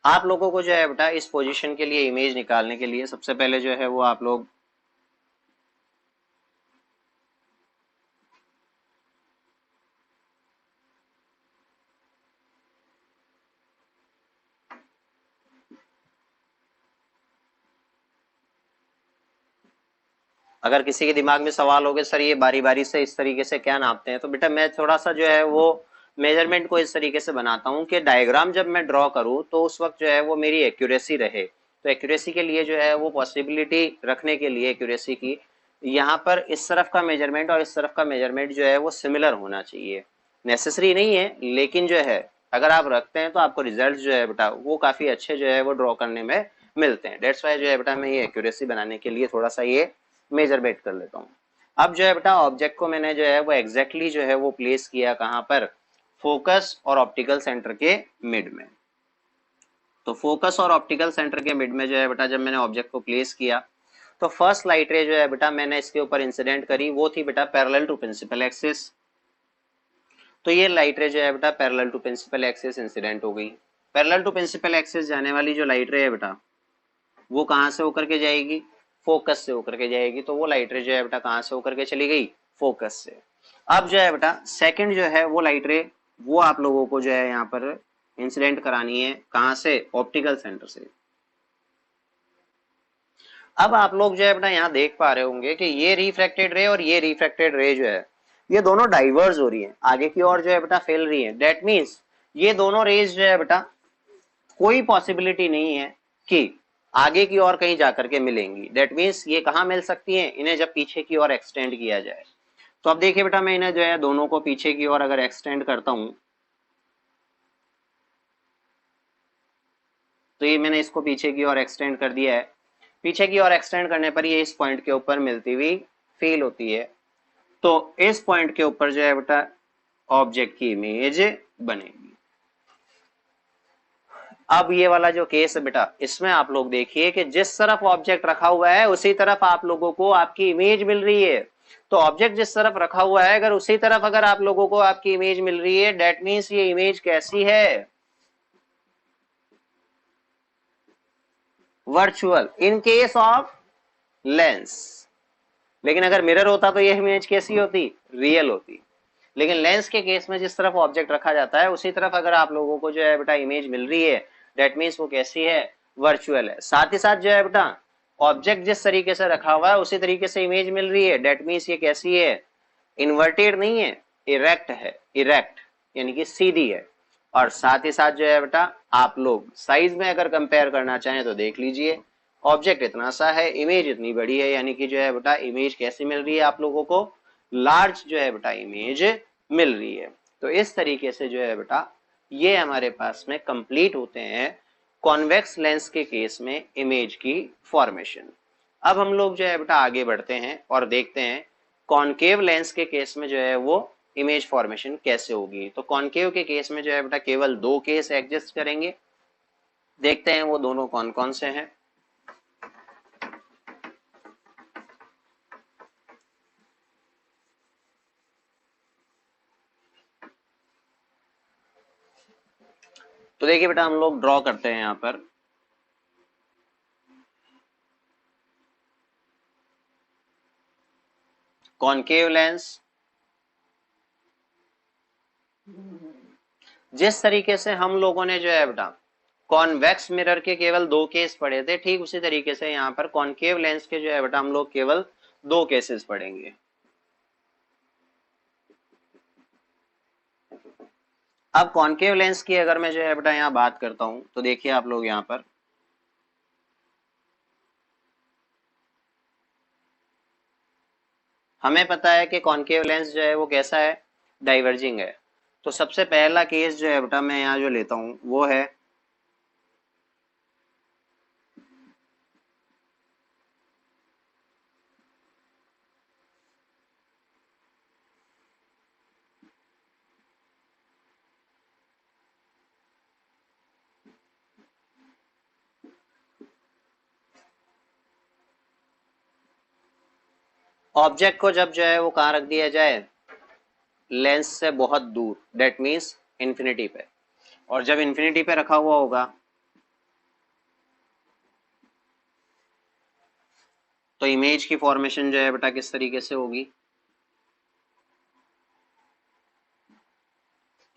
आप लोगों को जो है बेटा इस पोजीशन के लिए इमेज निकालने के लिए सबसे पहले जो है वो आप लोग अगर किसी के दिमाग में सवाल हो गए सर ये बारी बारी से इस तरीके से क्या नापते हैं, तो बेटा मैं थोड़ा सा जो है वो मेजरमेंट को इस तरीके से बनाता हूँ कि डायग्राम जब मैं ड्रॉ करूँ तो उस वक्त जो है वो मेरी एक्यूरेसी रहे। तो एक्यूरेसी के लिए जो है वो पॉसिबिलिटी रखने के लिए एक्यूरेसी की, यहाँ पर इस तरफ का मेजरमेंट और इस तरफ का मेजरमेंट जो है वो सिमिलर होना चाहिए। नेसेसरी नहीं है लेकिन जो है अगर आप रखते हैं तो आपको रिजल्ट जो है बेटा वो काफी अच्छे जो है वो ड्रॉ करने में मिलते हैं। डेट्स वाई जो है बेटा मैं ये एक्यूरेसी बनाने के लिए थोड़ा सा ये मेजरमेंट कर लेता हूँ। अब जो है बेटा ऑब्जेक्ट को मैंने जो है वो एग्जैक्टली जो है वो प्लेस किया कहाँ पर, फोकस और ऑप्टिकल सेंटर के मिड में। तो फोकस और ऑप्टिकल सेंटर के मिड में जो है बेटा जब मैंने ऑब्जेक्ट को प्लेस किया तो फर्स्ट लाइट रे जो है बेटा मैंने इसके ऊपर इंसिडेंट करी, वो थी बेटा पैरेलल टू प्रिंसिपल एक्सिस। तो ये लाइट रे जो है बेटा parallel to principal axis incident हो गई। पैरेलल टू प्रिंसिपल एक्सिस जाने वाली जो लाइट रे है बेटा वो कहाँ से होकर के जाएगी, फोकस से होकर के जाएगी। तो वो लाइट रे जो है बेटा कहाँ से होकर के चली गई, फोकस से। अब जो है बेटा सेकंड जो है वो लाइट रे वो आप लोगों को जो है यहाँ पर इंसिडेंट करानी है कहाँ से, ऑप्टिकल सेंटर से। अब आप लोग जो है बेटा यहाँ देख पा रहे होंगे कि ये रिफ्रैक्टेड रे और ये रिफ्रैक्टेड रे जो है ये दोनों डाइवर्स हो रही है, आगे की ओर जो है बेटा फैल रही है। डेट मीन्स ये दोनों रेज जो है बेटा कोई पॉसिबिलिटी नहीं है कि आगे की ओर कहीं जाकर के मिलेंगी। डेट मीन्स ये कहाँ मिल सकती हैं, इन्हें जब पीछे की ओर एक्सटेंड किया जाए। तो अब देखिए बेटा मैं इन्हें जो है दोनों को पीछे की ओर अगर एक्सटेंड करता हूं तो ये मैंने इसको पीछे की ओर एक्सटेंड कर दिया है। पीछे की ओर एक्सटेंड करने पर ये इस पॉइंट के ऊपर मिलती हुई फील होती है। तो इस पॉइंट के ऊपर जो है बेटा ऑब्जेक्ट की इमेज बनेगी। अब ये वाला जो केस है बेटा इसमें आप लोग देखिए कि जिस तरफ ऑब्जेक्ट रखा हुआ है उसी तरफ आप लोगों को आपकी इमेज मिल रही है। तो ऑब्जेक्ट जिस तरफ रखा हुआ है अगर उसी तरफ अगर आप लोगों को आपकी इमेज मिल रही है, डेट मीन्स ये इमेज कैसी है, virtual in case of lens. लेकिन अगर मिरर होता तो ये इमेज कैसी होती, रियल होती। लेकिन लेंस के केस में जिस तरफ ऑब्जेक्ट रखा जाता है उसी तरफ अगर आप लोगों को जो है बेटा इमेज मिल रही है, डेट मीन्स वो कैसी है, वर्चुअल है। साथ ही साथ जो है बेटा ऑब्जेक्ट जिस तरीके से रखा हुआ है उसी तरीके से इमेज मिल रही है, डेट मीन्स ये कैसी है, इन्वर्टेड नहीं है, इरेक्ट है, इरेक्ट यानी कि सीधी है। और साथ ही साथ जो है बेटा आप लोग साइज में अगर कंपेयर करना चाहें तो देख लीजिए ऑब्जेक्ट इतना सा है, इमेज इतनी बड़ी है, यानी कि जो है बेटा इमेज कैसी मिल रही है आप लोगों को, लार्ज जो है बेटा इमेज मिल रही है। तो इस तरीके से जो है बेटा ये हमारे पास में कंप्लीट होते हैं कॉन्वेक्स लेंस के केस में इमेज की फॉर्मेशन। अब हम लोग जो है बेटा आगे बढ़ते हैं और देखते हैं कॉनकेव लेंस के केस में जो है वो इमेज फॉर्मेशन कैसे होगी। तो कॉनकेव के केस में जो है बेटा केवल दो केस एग्जिस्ट करेंगे, देखते हैं वो दोनों कौन कौन से हैं। तो देखिए बेटा हम लोग ड्रॉ करते हैं यहां पर कॉनकेव लेंस। जिस तरीके से हम लोगों ने जो है बेटा कॉन्वेक्स मिरर के केवल 2 केस पढ़े थे, ठीक उसी तरीके से यहाँ पर कॉन्केव लेंस के जो है बेटा हम लोग केवल 2 केसेस पढ़ेंगे। अब कॉन्केव लेंस की अगर मैं जो है बेटा यहाँ बात करता हूं तो देखिए आप लोग यहाँ पर हमें पता है कि कॉन्केव लेंस जो है वो कैसा है, डाइवर्जिंग है। तो सबसे पहला केस जो है बेटा मैं यहाँ जो लेता हूं वो है ऑब्जेक्ट को जब जो है वो कहाँ रख दिया जाए, लेंस से बहुत दूर, डेट मीन्स इंफिनिटी पे। और जब इंफिनिटी पे रखा हुआ होगा तो इमेज की फॉर्मेशन जो है बेटा किस तरीके से होगी,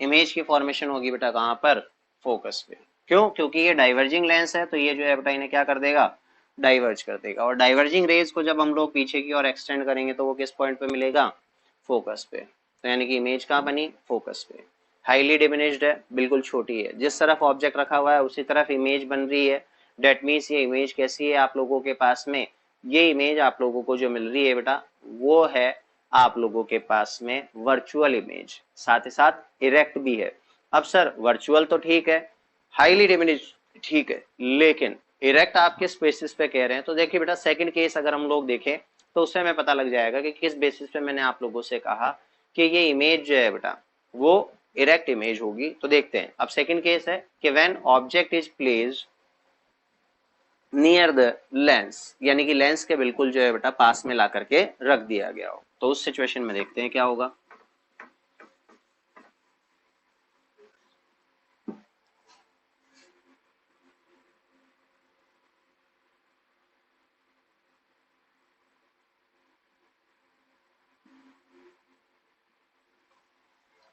इमेज की फॉर्मेशन होगी बेटा कहाँ पर, फोकस पे। क्यों, क्योंकि ये डाइवर्जिंग लेंस है तो ये जो है बेटा इन्हें क्या कर देगा, डाइवर्ज कर देगा। और डाइवर्जिंग रेज को जब हम लोग पीछे की ओर एक्सटेंड करेंगे तो वो किस पॉइंट पे मिलेगा, फोकस पे। तो यानी कि इमेज कहाँ बनी, फोकस पे। हाईली डिमिनिश्ड है, बिल्कुल छोटी है, जिस तरफ ऑब्जेक्ट रखा हुआ है उसी तरफ इमेज बन रही है। डेट मीन्स ये इमेज कैसी है आप लोगों के पास में, ये इमेज आप लोगों को जो मिल रही है बेटा वो है आप लोगों के पास में वर्चुअल इमेज, साथ ही साथ इरेक्ट भी है। अब सर वर्चुअल तो ठीक है, हाईली डिमिनिश्ड ठीक है, लेकिन इरेक्ट आप किस बेसिस पे कह रहे हैं। तो देखिए बेटा सेकंड केस अगर हम लोग देखें तो उससे हमें पता लग जाएगा कि किस बेसिस पे मैंने आप लोगों से कहा कि ये इमेज जो है बेटा वो इरेक्ट इमेज होगी। तो देखते हैं, अब सेकंड केस है कि when object is placed near the lens, यानी कि लेंस के बिल्कुल जो है बेटा पास में ला करके रख दिया गया हो, तो उस सिचुएशन में देखते हैं क्या होगा।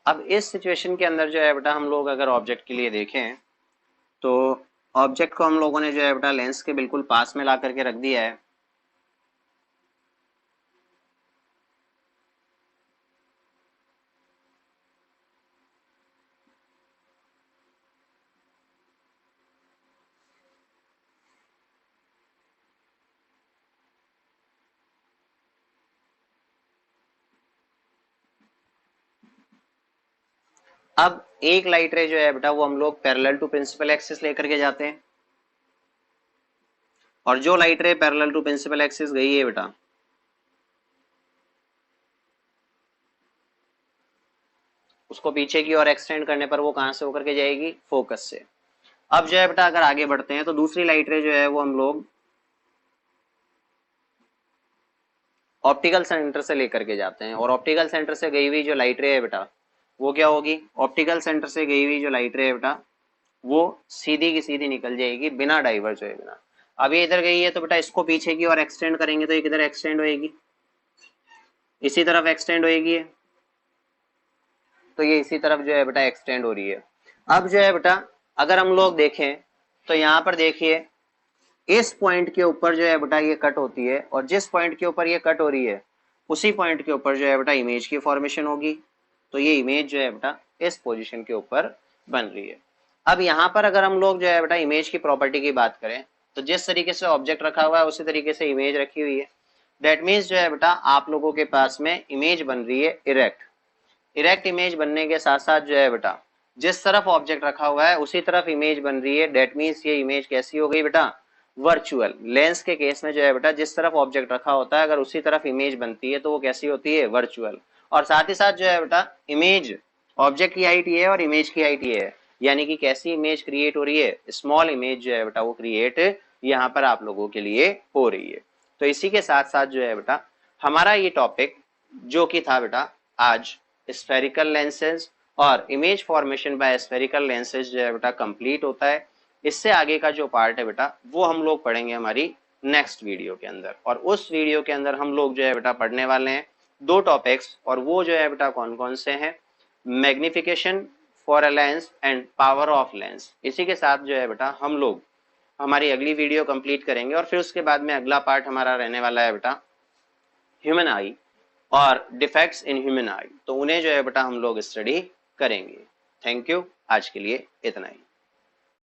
अब इस सिचुएशन के अंदर जो है बेटा हम लोग अगर ऑब्जेक्ट के लिए देखें तो ऑब्जेक्ट को हम लोगों ने जो है बेटा लेंस के बिल्कुल पास में ला करके रख दिया है। अब एक लाइट रे जो है बेटा वो हम लोग पैरेलल टू प्रिंसिपल एक्सिस लेकर के जाते हैं, और जो light ray parallel to principal axis गई है बेटा उसको पीछे की ओर एक्सटेंड करने पर वो कहां से होकर के जाएगी, फोकस से। अब जो है बेटा अगर आगे बढ़ते हैं तो दूसरी लाइट रे जो है वो हम लोग ऑप्टिकल सेंटर से लेकर के जाते हैं, और ऑप्टिकल सेंटर से गई हुई जो लाइट रे है बेटा वो क्या होगी, ऑप्टिकल सेंटर से गई हुई जो लाइट रे है बेटा वो सीधी की सीधी निकल जाएगी बिना डाइवर्ज हुए बिना। अब ये इधर गई है तो बेटा इसको पीछे की ओर एक्सटेंड करेंगे तो ये किधर एक्सटेंड होएगी, इसी तरफ एक्सटेंड होएगी, तो ये इसी तरफ जो है बेटा एक्सटेंड हो रही है। अब जो है बेटा अगर हम लोग देखें तो यहाँ पर देखिए इस पॉइंट के ऊपर जो है बेटा ये कट होती है, और जिस पॉइंट के ऊपर ये कट हो रही है उसी पॉइंट के ऊपर जो है बेटा इमेज की फॉर्मेशन होगी। तो ये इमेज जो है बेटा इस पोजीशन के ऊपर बन रही है। अब यहाँ पर अगर हम लोग जो है बेटा इमेज की प्रॉपर्टी की बात करें तो जिस तरीके से ऑब्जेक्ट रखा हुआ है उसी तरीके से इमेज रखी हुई है। दैट मीन्स जो है बेटा आप लोगों के पास में इमेज बन रही है इरेक्ट। इरेक्ट इमेज बनने के साथ साथ जो है बेटा जिस तरफ ऑब्जेक्ट रखा हुआ है उसी तरफ इमेज बन रही है। डेट मीन्स ये इमेज कैसी हो गई बेटा, वर्चुअल। लेंस के केस में जो है बेटा जिस तरफ ऑब्जेक्ट रखा होता है अगर उसी तरफ इमेज बनती है तो वो कैसी होती है, वर्चुअल। और साथ ही साथ जो है बेटा इमेज, ऑब्जेक्ट की हाइट ये है और इमेज की हाइट ये है, यानी कि कैसी इमेज क्रिएट हो रही है, स्मॉल इमेज जो है बेटा वो क्रिएट यहाँ पर आप लोगों के लिए हो रही है। तो इसी के साथ साथ जो है बेटा हमारा ये टॉपिक जो कि था बेटा आज स्फेरिकल लेंसेज और image formation by spherical lenses जो है बेटा कंप्लीट होता है। इससे आगे का जो पार्ट है बेटा वो हम लोग पढ़ेंगे हमारी नेक्स्ट वीडियो के अंदर, और उस वीडियो के अंदर हम लोग जो है बेटा पढ़ने वाले हैं 2 टॉपिक्स, और वो जो है बेटा कौन कौन से हैं, magnification for a lens and power of lens. इसी के साथ जो है बेटा हम लोग हमारी अगली वीडियो कंप्लीट करेंगे और फिर उसके बाद में अगला पार्ट हमारा रहने वाला है बेटा ह्यूमन आई और डिफेक्ट्स इन ह्यूमन आई। तो उन्हें जो है बेटा हम लोग स्टडी करेंगे। थैंक यू, आज के लिए इतना ही।